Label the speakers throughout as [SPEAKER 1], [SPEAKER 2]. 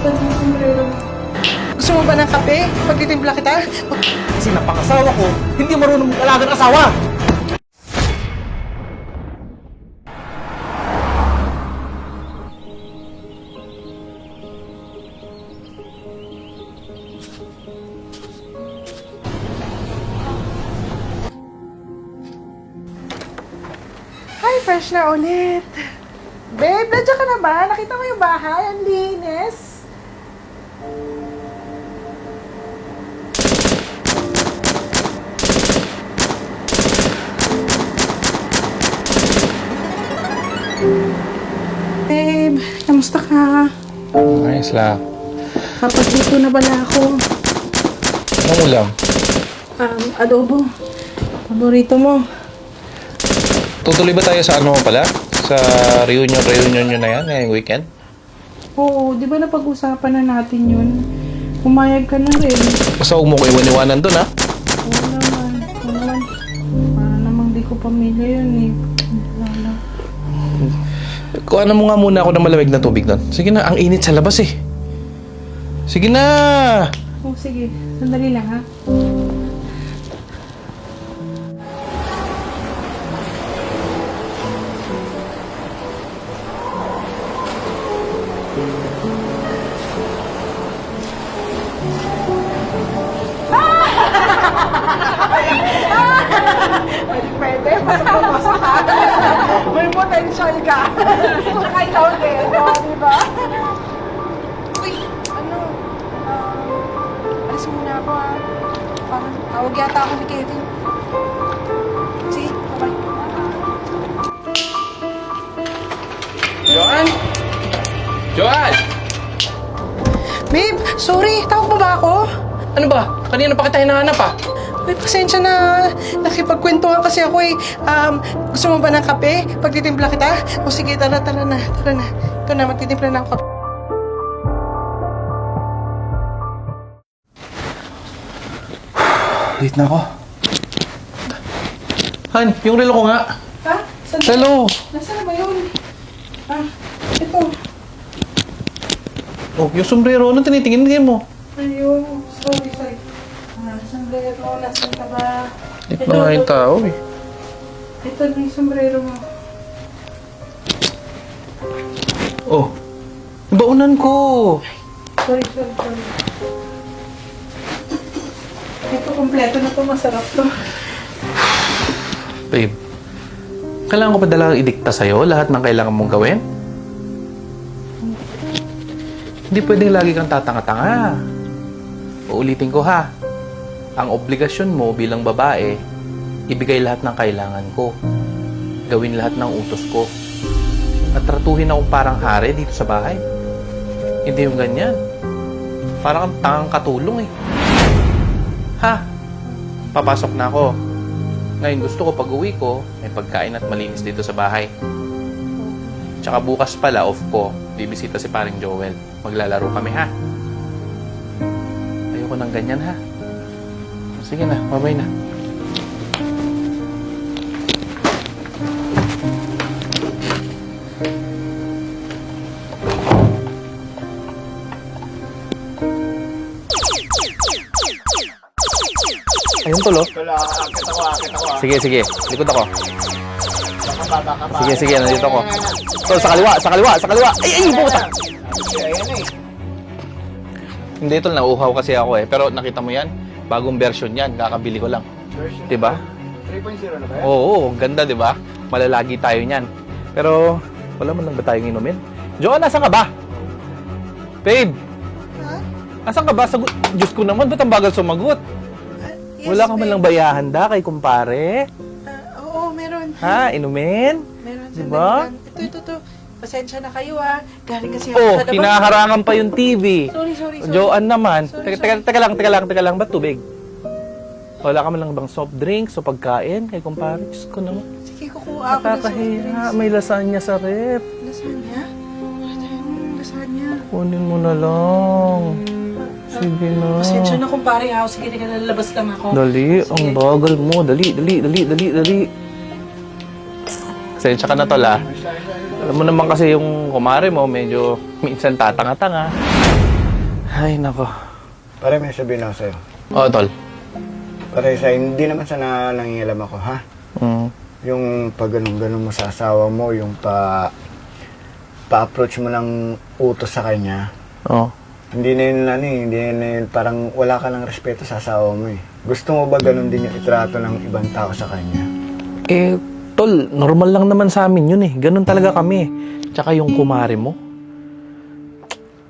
[SPEAKER 1] Saan yung sombrero mo? Gusto mo ba ng kape? Pagtitimpla kita?
[SPEAKER 2] Kasi napangasawa ko, hindi marunong mag-alaga ng asawa!
[SPEAKER 1] Hi, fresh na ulit. Babe, nandiyan ka na ba? Nakita mo yung bahay? Ang linis. Babe, kamusta ka?
[SPEAKER 2] Ayos lang.
[SPEAKER 1] Kapag dito na pala ako.
[SPEAKER 2] Anong ulam?
[SPEAKER 1] Adobo. Paborito mo.
[SPEAKER 2] Tutuloy ba tayo sa ano pala? Sa reunion nyo na yan ngayong weekend?
[SPEAKER 1] Oo, di ba napag-usapan na natin yun? Pumayag ka na rin.
[SPEAKER 2] Basta huwag mo ko iwan-iwanan dun, ha?
[SPEAKER 1] Oo naman. Oo naman. Para namang di ko pamilya yun eh. Wala.
[SPEAKER 2] Kuhanan mo nga muna ako ng malamig na tubig doon. Sige na, ang init sa labas eh. Sige na!
[SPEAKER 1] Oh, sige. Sandali lang ha. Pwede, pasok ka. May potential ka. Tsaka ikaw din, di ba? Uy, ano? Alis muna ako ha. Parang tawag yata ako ni Kevin. Sige, bye-bye.
[SPEAKER 2] Joan! Joan!
[SPEAKER 1] Babe, sorry. Tawag pa ba ako?
[SPEAKER 2] Ano ba? Kanina pa kita hinahanap, ha?
[SPEAKER 1] Ay, pasensya na. Nakipagkwentuhan kasi ako eh. Gusto mo ba ng kape? Pagtitimpla kita? O sige, tara na. Tara na. Ito na, magtitimpla na ako kape.
[SPEAKER 2] Late na ako. Han, yung relo ko nga.
[SPEAKER 1] Ha? Saan?
[SPEAKER 2] Relo!
[SPEAKER 1] Nasaan na ba yun? Ito.
[SPEAKER 2] Oh, yung sombrero, anong tinitingin mo?
[SPEAKER 1] Ayun. Sorry. Sombrero, nasaan ka ba?
[SPEAKER 2] Late na nga yung tao eh.
[SPEAKER 1] Ito na yung sombrero mo.
[SPEAKER 2] Oh, yung baunan ko!
[SPEAKER 1] Sorry. Ito, kompleto na to. Masarap to.
[SPEAKER 2] Babe, kailangan ko pa dalang idikta sa'yo lahat ng kailangan mong gawin? Hindi pwedeng lagi kang tatanga-tanga. Uulitin ko ha. Ang obligasyon mo bilang babae, ibigay lahat ng kailangan ko. Gawin lahat ng utos ko. At tratuhin akong parang hari dito sa bahay. Hindi yung ganyan. Parang kang tangang katulong eh. Ha? Papasok na ako. Ngayon gusto ko pag-uwi ko, may pagkain at malinis dito sa bahay. Tsaka bukas pala, off ko. Bibisita si paring Joel. Maglalaro kami, ha? Ayoko ng ganyan, ha? Sige na, bye-bye na. Ayun tulo.
[SPEAKER 3] Akit ako.
[SPEAKER 2] Sige. Likod ako. Sige, nandito ako. So, sa kaliwa. Ay, puta! Hindi, tol, nauuhaw kasi ako eh. Pero nakita mo yan? Bagong version yan. Kakabili ko lang. Diba?
[SPEAKER 3] 3.0 na ba yan?
[SPEAKER 2] Oo, ganda, diba? Malalagi tayo niyan. Pero, wala man lang ba tayong inumin? Joan, nasan ka ba? Babe!
[SPEAKER 1] Ha?
[SPEAKER 2] Asan ka ba? Diyos ko naman, ba't ang bagal sumagot? Wala ka man lang bayahanda kay kumpare?
[SPEAKER 1] Oo, meron.
[SPEAKER 2] Ha? Inumin?
[SPEAKER 1] Meron.
[SPEAKER 2] Diba?
[SPEAKER 1] Ito. Pasensya na kayo ha. Galing kasi ako
[SPEAKER 2] Oh,
[SPEAKER 1] sa labas.
[SPEAKER 2] hinaharangan pa yung TV.
[SPEAKER 1] Sorry.
[SPEAKER 2] Joan naman.
[SPEAKER 1] Sorry.
[SPEAKER 2] Teka lang. Ba't tubig? Wala ka man lang bang soft drinks o pagkain kay kumpare? Diyos ko naman.
[SPEAKER 1] Sige, kukuha ako ng soft
[SPEAKER 2] Nakakahiya.
[SPEAKER 1] drinks.
[SPEAKER 2] May lasagna sa rep.
[SPEAKER 1] Lasagna? Lasagna.
[SPEAKER 2] Kunin mo na lang. Sige na.
[SPEAKER 1] Pasensya na kung pare ha. Sige, lalabas lang ako.
[SPEAKER 2] Dali,
[SPEAKER 1] Sige.
[SPEAKER 2] ang bagal mo. Dali. Pasensya ka na tol ah. Alam mo naman kasi yung kumare mo, medyo minsan tatanga-tanga. Ay, nako.
[SPEAKER 3] Pare, may sabihin ako sa'yo.
[SPEAKER 2] Oo, tol.
[SPEAKER 3] Pare, hindi naman sana nangingilam ako, ha?
[SPEAKER 2] Mm.
[SPEAKER 3] Yung pag ganun mo sa asawa mo, yung pa-approach mo ng utos sa kanya,
[SPEAKER 2] Oo.
[SPEAKER 3] hindi na yun, parang wala ka ng respeto sa asawa mo eh. Gusto mo ba ganun din yung itrato ng ibang tao sa kanya?
[SPEAKER 2] Eh, tol, normal lang naman sa amin yun eh. Ganun talaga kami eh. Tsaka yung kumare mo,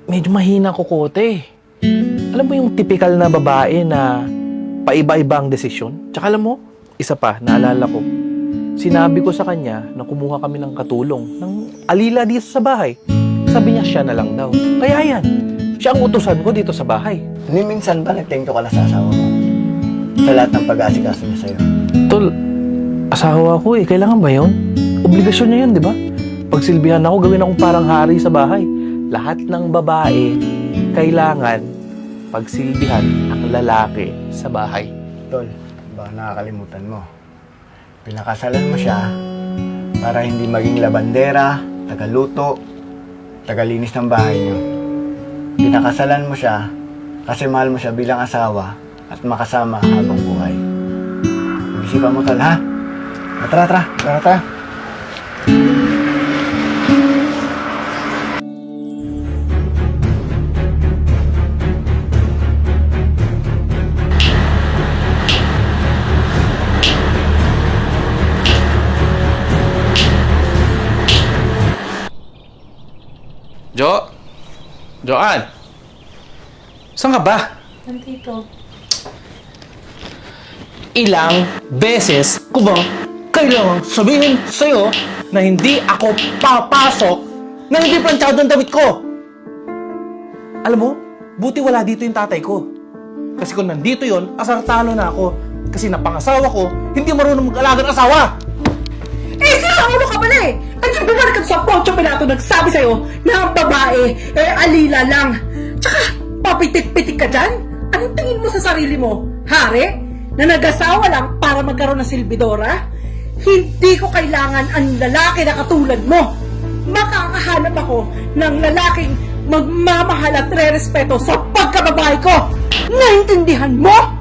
[SPEAKER 2] medyo mahina kukote eh. Alam mo yung typical na babae na paiba-iba ang desisyon? Tsaka alam mo, isa pa, naalala ko, sinabi ko sa kanya na kumuha kami ng katulong, ng alila dito sa bahay. Sabi niya siya na lang daw. Kaya yan, siya ang utusan ko dito sa bahay.
[SPEAKER 3] Ni minsan ba nagtingto ka na sa asawa mo? Sa lahat ng pag-aasikaso niya sa'yo?
[SPEAKER 2] Tol, asawa ko eh. Kailangan ba yun? Obligasyon niya yun, di ba? Pagsilbihan ako, gawin akong parang hari sa bahay. Lahat ng babae, kailangan pagsilbihan ang lalaki sa bahay.
[SPEAKER 3] Tol, baka nakakalimutan mo. Pinakasalan mo siya para hindi maging labandera, tagaluto, tagalinis ng bahay niyo. Pinakasalan mo siya kasi mahal mo siya bilang asawa at makasama habang buhay. Mag-isipan mo, tol, ha? Tara.
[SPEAKER 2] Joanne! Saan ka ba?
[SPEAKER 1] Nandito.
[SPEAKER 2] Ilang beses ko ba kailangan sabihin sa'yo na hindi ako papasok na hindi planchado ang damit ko? Alam mo, buti wala dito yung tatay ko. Kasi kung nandito yon, asar-talo na ako. Kasi napangasawa ko, hindi marunong mag-alaga ng asawa.
[SPEAKER 1] Eh, sila ulo ka pala eh! At bumalik ka sa Poncio Pilato nagsabi sa'yo na ang babae, alila lang. Tsaka, papitik-pitik ka dyan? Anong tingin mo sa sarili mo? Hari? Na nag-asawa lang para magkaroon ng silbidora? Hindi ko kailangan ang lalaki na katulad mo. Makakahanap ako ng lalaking magmamahal at re-respeto sa pagkababae ko. Naintindihan mo?